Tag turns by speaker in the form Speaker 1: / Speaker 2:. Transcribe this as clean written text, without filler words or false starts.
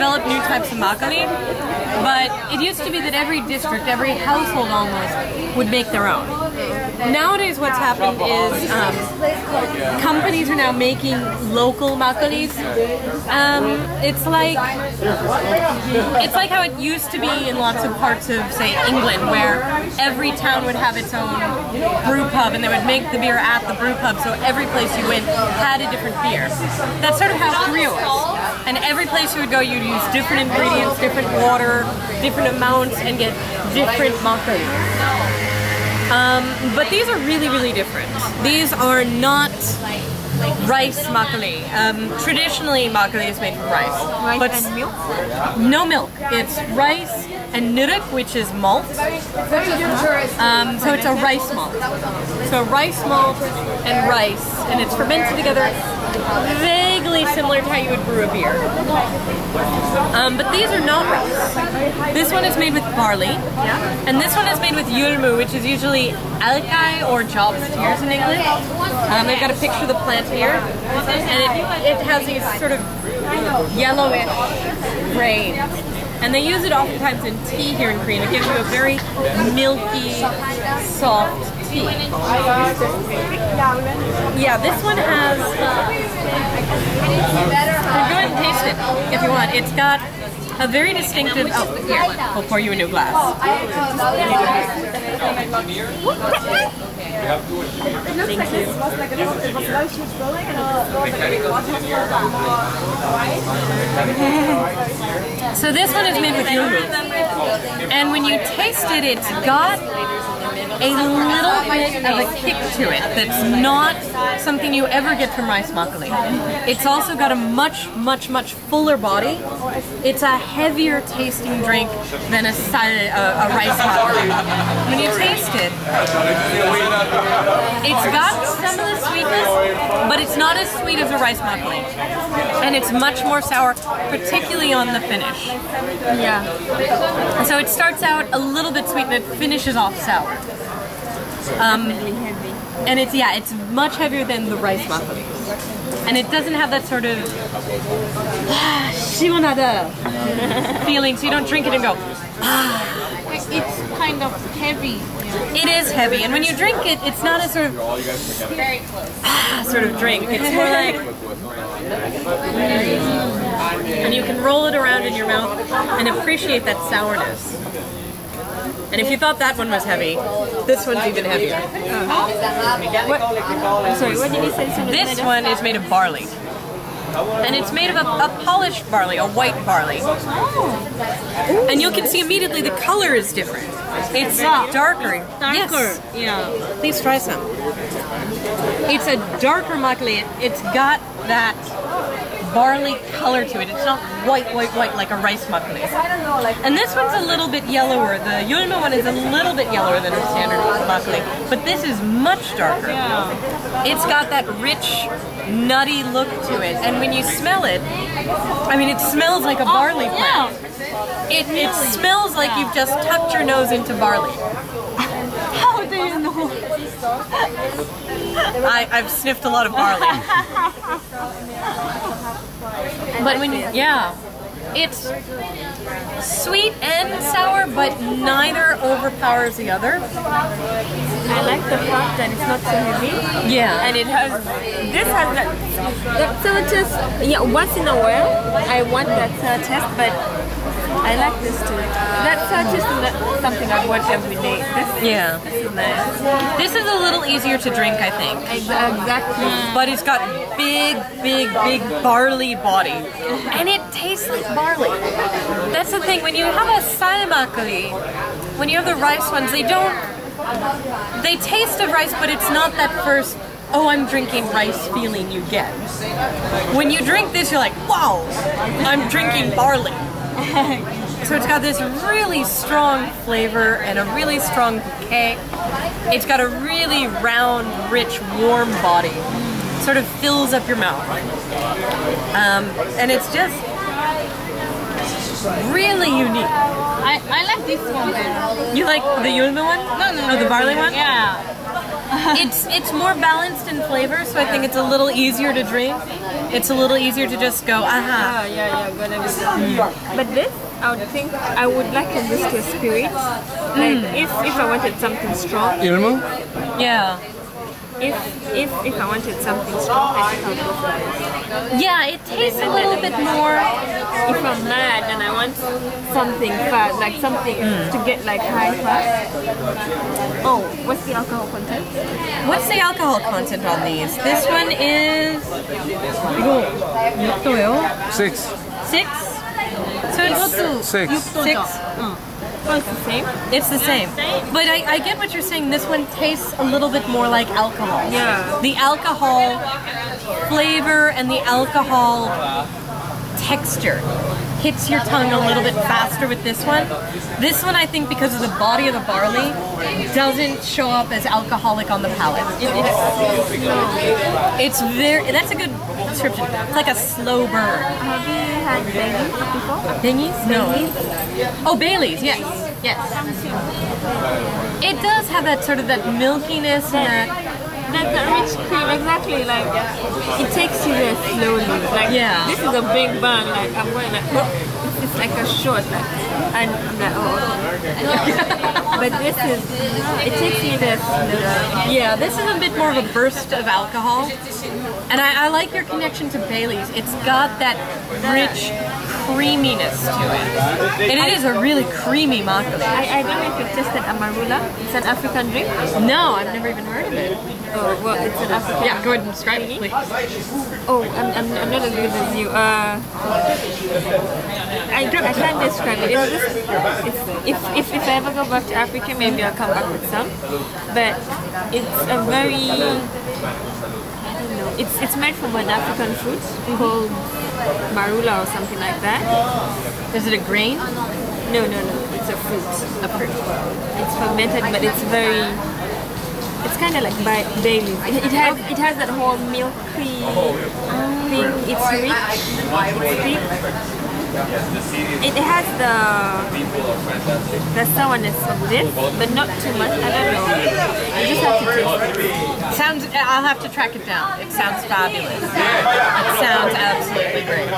Speaker 1: developed new types of makgully, but it used to be that every district, every household almost, would make their own. Nowadays what's happened is companies are now making local makgullis. It's like how it used to be in lots of parts of, say, England, where every town would have its own brew pub and they would make the beer at the brew pub, so every place you went had a different beer. That's sort of how Korea was. And every place you would go, you'd use different ingredients, different water, different amounts, and get different makgulli. But these are really, really different. These are not rice makgulli. Traditionally, makgulli is made from rice.
Speaker 2: Rice
Speaker 1: but
Speaker 2: and milk?
Speaker 1: No milk. It's rice and nuruk, which is malt. So it's a rice malt. So rice malt and rice, and it's fermented together, vaguely similar to how you would brew a beer. But these are not rice. This one is made with barley, and this one is made with yulmu, which is usually alkai or job's tears in English. They've got a picture of the plant here, and it has these sort of yellowish grains. And they use it oftentimes in tea here in Korea. It gives you a very milky, soft tea. Yeah, this one has... go ahead and taste it if you want. It's got a very distinctive... Oh, here, I'll pour you a new glass. Thank you. So this one is made with yulmu, and when you taste it, it's got a little bit of a kick to it that's not something you ever get from rice makgulli. It's also got a much, much, much fuller body. It's a heavier tasting drink than a rice makgulli. When you taste it, it's got some of the sweetness, but it's not as sweet as a rice makgulli. And it's much more sour, particularly on the finish.
Speaker 2: Yeah.
Speaker 1: So it starts out a little bit sweet and it finishes off sour. And it's much heavier than the rice makgulli. And it doesn't have that sort of 시원하다 feeling, so you don't drink it and go,
Speaker 2: It's kind of heavy.
Speaker 1: It is heavy, and when you drink it, it's not a sort of sort of drink. It's more like, and you can roll it around in your mouth and appreciate that sourness. And if you thought that one was heavy, this one's even heavier.
Speaker 2: I'm sorry, what did you say?
Speaker 1: This one is made of barley. And it's made of a polished barley, a white barley. And you can see immediately the color is different. It's darker. Yes.
Speaker 2: Yeah.
Speaker 1: Please try some. It's a darker makgulli. It's got that barley color to it. It's not white like a rice makgulli. And this one's a little bit yellower. The yulmu one is a little bit yellower than a standard makgulli, but this is much darker.
Speaker 2: Yeah.
Speaker 1: It's got that rich, nutty look to it, and when you smell it, I mean, it smells like a barley plant. It smells like you've just tucked your nose into barley.
Speaker 2: How do you know?
Speaker 1: I've sniffed a lot of barley. But when it's sweet and sour, but neither overpowers the other.
Speaker 2: I like the fact that it's not so heavy.
Speaker 1: Yeah.
Speaker 2: And it has, this has that sour taste. Yeah, once in a while, I want that sour taste, but I like this too. That sour taste is not something I want every day. This is nice.
Speaker 1: This is a little easier to drink, I think.
Speaker 2: Exactly.
Speaker 1: But it's got big barley body. And it tastes like barley. That's the thing, when you have a 쌀 막걸리, when you have the rice ones, they taste of rice, but it's not that first, oh, I'm drinking rice feeling you get. When you drink this, you're like, wow, I'm drinking barley. So it's got this really strong flavor and a really strong bouquet. It's got a really round, rich, warm body. Sort of fills up your mouth. And it's just really unique.
Speaker 2: I like this one better.
Speaker 1: You like the yulmu one?
Speaker 2: No.
Speaker 1: Oh, the barley one?
Speaker 2: Yeah.
Speaker 1: It's more balanced in flavor, so I think it's a little easier to drink. It's a little easier to just go, aha.
Speaker 2: Yeah, But this, I would think I would liken this to a spirit. Like if I wanted something strong.
Speaker 3: Ilmu?
Speaker 1: Yeah.
Speaker 2: If I wanted something strong, I think I would go for this.
Speaker 1: Yeah, it tastes a little bit more.
Speaker 2: If I'm mad and I want something fast, like something to get like high fast. Oh, what's the alcohol content?
Speaker 1: What's the alcohol content on these? This one is 이거
Speaker 3: 6.
Speaker 1: 6? So it's
Speaker 3: 6.
Speaker 1: 6.
Speaker 2: Oh, it's the same?
Speaker 1: It's the same. But I get what you're saying. This one tastes a little bit more like alcohol.
Speaker 2: Yeah.
Speaker 1: The alcohol flavor and the alcohol texture hits your tongue a little bit faster with this one. This one, I think, because of the body of the barley, doesn't show up as alcoholic on the palate. It's very, that's a good description. It's like a slow burn.
Speaker 2: Have you had Baileys before?
Speaker 1: Baileys? No. Oh, Baileys, yes. Yes. It does have that sort of that milkiness and
Speaker 2: that rich cream, exactly, like, it takes you there slowly, like, this is a big bang, like, I'm going like, it's like a shot, like, and I'm like, oh, but this is, it takes you there slowly.
Speaker 1: Yeah, this is a bit more of a burst of alcohol, and I like your connection to Baileys. It's got that rich creaminess to it. And it is a really creamy makgully.
Speaker 2: I don't know if you've tasted amarula. It's an African drink.
Speaker 1: No, I've never even heard of it.
Speaker 2: Oh, well, it's an African
Speaker 1: Yeah, go ahead and describe it, please.
Speaker 2: Oh, I'm not as good as you. I can't describe it. If I ever go back to Africa, maybe I'll come back with some. But it's a very, I don't know, it's made from an African fruit called marula or something like that.
Speaker 1: Is it a grain?
Speaker 2: No, it's a fruit.
Speaker 1: A fruit.
Speaker 2: It's fermented, but it's very, it's kind of like Baileys. It has that whole milky thing. It's rich. It's deep. It has the sourness of this, but not too much. I don't know. You just have to taste it.
Speaker 1: I'll have to track it down. It sounds fabulous. It sounds absolutely great.